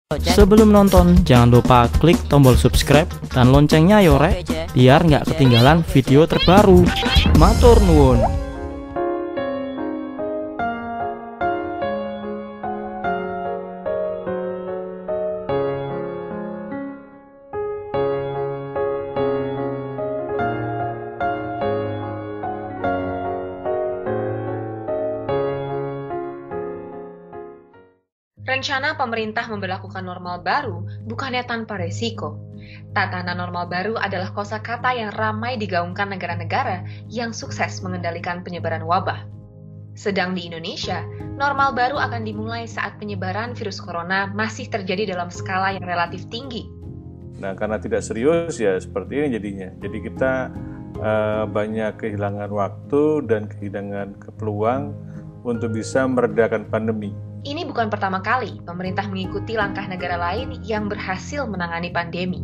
Sebelum nonton, jangan lupa klik tombol subscribe dan loncengnya yo rek, biar nggak ketinggalan video terbaru. Matur nuwun. Rencana pemerintah memberlakukan normal baru bukannya tanpa resiko. Tatanan normal baru adalah kosakata yang ramai digaungkan negara-negara yang sukses mengendalikan penyebaran wabah. Sedang di Indonesia, normal baru akan dimulai saat penyebaran virus corona masih terjadi dalam skala yang relatif tinggi. Nah, karena tidak serius ya seperti ini jadinya. Jadi kita banyak kehilangan waktu dan kehilangan peluang untuk bisa meredakan pandemi. Ini bukan pertama kali pemerintah mengikuti langkah negara lain yang berhasil menangani pandemi.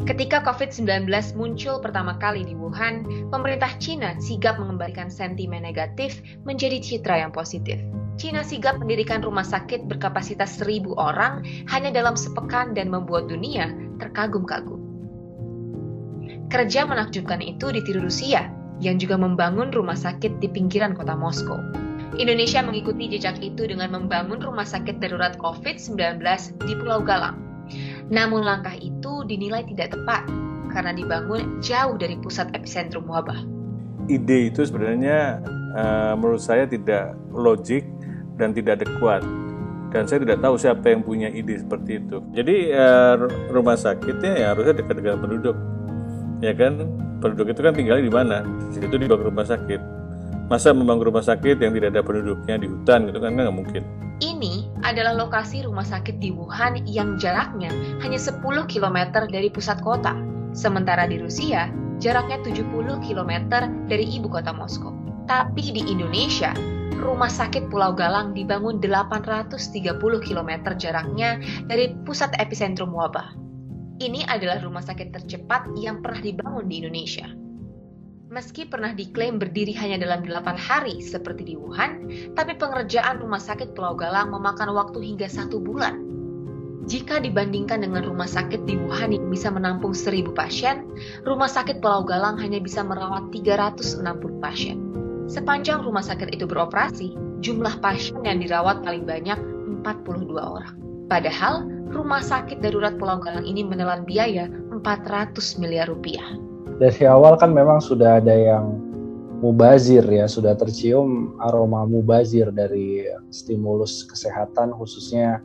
Ketika COVID-19 muncul pertama kali di Wuhan, pemerintah Cina sigap mengembalikan sentimen negatif menjadi citra yang positif. Cina sigap mendirikan rumah sakit berkapasitas 1.000 orang hanya dalam sepekan dan membuat dunia terkagum-kagum. Kerja menakjubkan itu ditiru Rusia, yang juga membangun rumah sakit di pinggiran kota Moskow. Indonesia mengikuti jejak itu dengan membangun rumah sakit darurat COVID-19 di Pulau Galang. Namun langkah itu dinilai tidak tepat karena dibangun jauh dari pusat epicentrum wabah. Ide itu sebenarnya menurut saya tidak logik dan tidak adekuat. Dan saya tidak tahu siapa yang punya ide seperti itu. Jadi rumah sakitnya ya harusnya dekat dengan penduduk. Ya kan, penduduk itu kan tinggalnya di mana? Di situ dibangun rumah sakit. Masa membangun rumah sakit yang tidak ada penduduknya di hutan gitu kan nggak mungkin. Ini adalah lokasi rumah sakit di Wuhan yang jaraknya hanya 10 km dari pusat kota. Sementara di Rusia, jaraknya 70 km dari ibu kota Moskow. Tapi di Indonesia, rumah sakit Pulau Galang dibangun 830 km jaraknya dari pusat epicentrum wabah. Ini adalah rumah sakit tercepat yang pernah dibangun di Indonesia. Meski pernah diklaim berdiri hanya dalam 8 hari seperti di Wuhan, tapi pengerjaan rumah sakit Pulau Galang memakan waktu hingga 1 bulan. Jika dibandingkan dengan rumah sakit di Wuhan yang bisa menampung 1.000 pasien, rumah sakit Pulau Galang hanya bisa merawat 360 pasien. Sepanjang rumah sakit itu beroperasi, jumlah pasien yang dirawat paling banyak 42 orang. Padahal, rumah sakit darurat Pulau Galang ini menelan biaya 400 miliar rupiah. Dari awal kan memang sudah ada yang mubazir ya, sudah tercium aroma mubazir dari stimulus kesehatan khususnya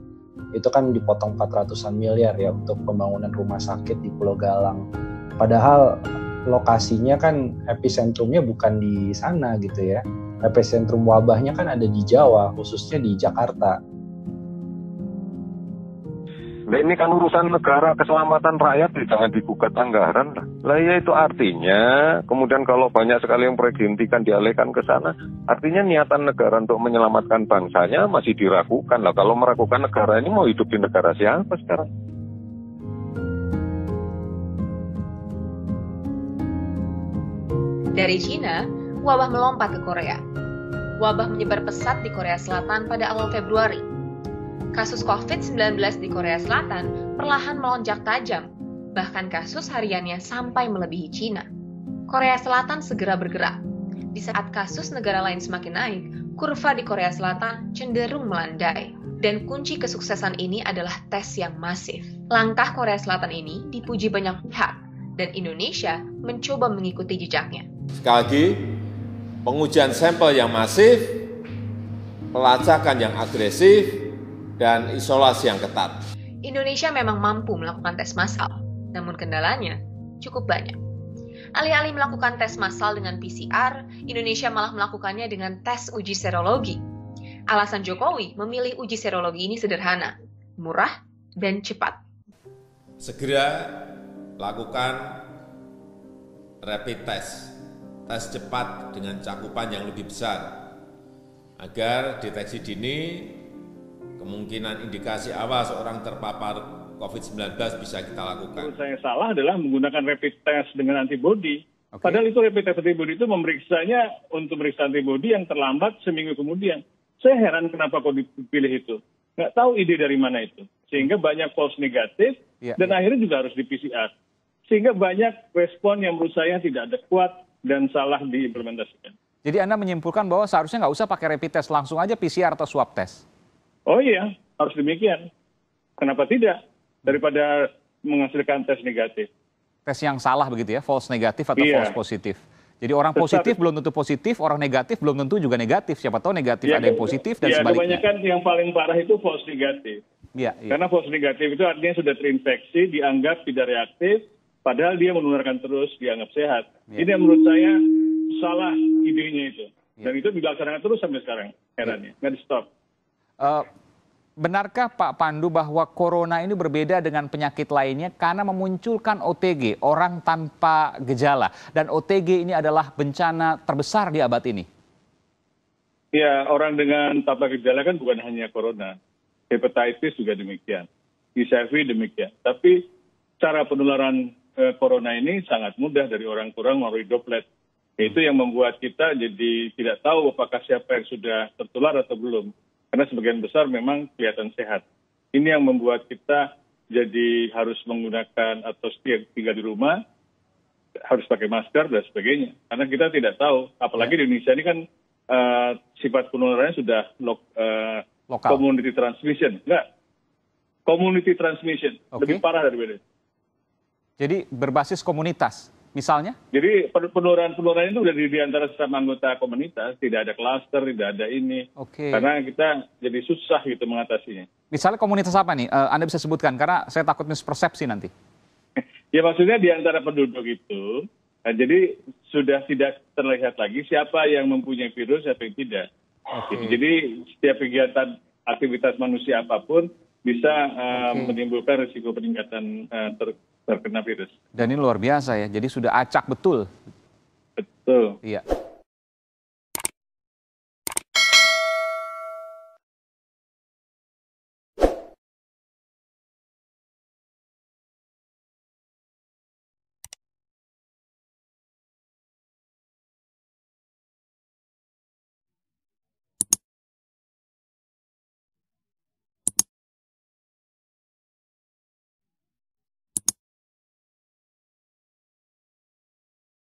itu kan dipotong 400-an miliar ya untuk pembangunan rumah sakit di Pulau Galang. Padahal lokasinya kan epicentrumnya bukan di sana gitu ya. Epicentrum wabahnya kan ada di Jawa, khususnya di Jakarta. Nah, ini kan urusan negara, keselamatan rakyat, jangan digugat anggaran. Lah ya itu artinya, kemudian kalau banyak sekali yang proyek dihentikan, dialihkan ke sana, artinya niatan negara untuk menyelamatkan bangsanya masih diragukan. Lah kalau meragukan negara ini mau hidup di negara siapa sekarang? Dari Cina, wabah melompat ke Korea. Wabah menyebar pesat di Korea Selatan pada awal Februari. Kasus COVID-19 di Korea Selatan perlahan melonjak tajam, bahkan kasus hariannya sampai melebihi Cina. Korea Selatan segera bergerak. Di saat kasus negara lain semakin naik, kurva di Korea Selatan cenderung melandai. Dan kunci kesuksesan ini adalah tes yang masif. Langkah Korea Selatan ini dipuji banyak pihak, dan Indonesia mencoba mengikuti jejaknya. Sekali lagi, pengujian sampel yang masif, pelacakan yang agresif, dan isolasi yang ketat. Indonesia memang mampu melakukan tes massal, namun kendalanya cukup banyak. Alih-alih melakukan tes massal dengan PCR, Indonesia malah melakukannya dengan tes uji serologi. Alasan Jokowi memilih uji serologi ini sederhana, murah, dan cepat. Segera lakukan rapid test, tes cepat dengan cakupan yang lebih besar, agar deteksi dini kemungkinan indikasi awal seorang terpapar COVID-19 bisa kita lakukan. Menurut saya salah adalah menggunakan rapid test dengan antibodi. Okay. Padahal itu rapid test antibodi itu memeriksanya untuk meriksa antibodi yang terlambat seminggu kemudian. Saya heran kenapa kok dipilih itu. nggak tahu ide dari mana itu. Sehingga banyak false negatif, dan akhirnya juga harus di PCR. Sehingga banyak respon yang menurut saya tidak adekuat dan salah diimplementasikan. Jadi Anda menyimpulkan bahwa seharusnya nggak usah pakai rapid test, langsung aja PCR atau swab test? Oh iya, harus demikian. Kenapa tidak? Daripada menghasilkan tes negatif. Tes yang salah begitu ya, false negatif atau false positif. Jadi orang positif belum tentu positif, orang negatif belum tentu juga negatif. Siapa tahu negatif ada yang positif dan sebaliknya. Kebanyakan yang paling parah itu false negatif. Karena false negatif itu artinya sudah terinfeksi, dianggap tidak reaktif, padahal dia menularkan terus, dianggap sehat. Ini yang menurut saya salah idenya itu. Dan itu dilaksanakan terus sampai sekarang, herannya. Nggak di-stop. Benarkah Pak Pandu bahwa corona ini berbeda dengan penyakit lainnya karena memunculkan OTG, orang tanpa gejala. Dan OTG ini adalah bencana terbesar di abad ini? Ya, orang dengan tanpa gejala kan bukan hanya corona. Hepatitis juga demikian. HIV demikian. Tapi cara penularan corona ini sangat mudah dari orang kurang melalui droplet. Itu yang membuat kita jadi tidak tahu apakah siapa yang sudah tertular atau belum. Karena sebagian besar memang kelihatan sehat. Ini yang membuat kita jadi harus menggunakan atau tinggal di rumah, harus pakai masker dan sebagainya. Karena kita tidak tahu, apalagi di Indonesia ini kan sifat penularannya sudah lokal. Community transmission. Enggak, community transmission, lebih parah dari beda. Jadi berbasis komunitas. Misalnya? Jadi penularan itu sudah di antara sesama anggota komunitas, tidak ada klaster, tidak ada ini. Karena kita jadi susah gitu mengatasinya. Misalnya komunitas apa nih? Anda bisa sebutkan, karena saya takut mispersepsi nanti. Ya maksudnya di antara penduduk itu, jadi sudah tidak terlihat lagi siapa yang mempunyai virus, siapa yang tidak. Jadi setiap kegiatan aktivitas manusia apapun bisa menimbulkan risiko peningkatan terkena virus. Dan ini luar biasa ya, jadi sudah acak betul. Betul. Iya.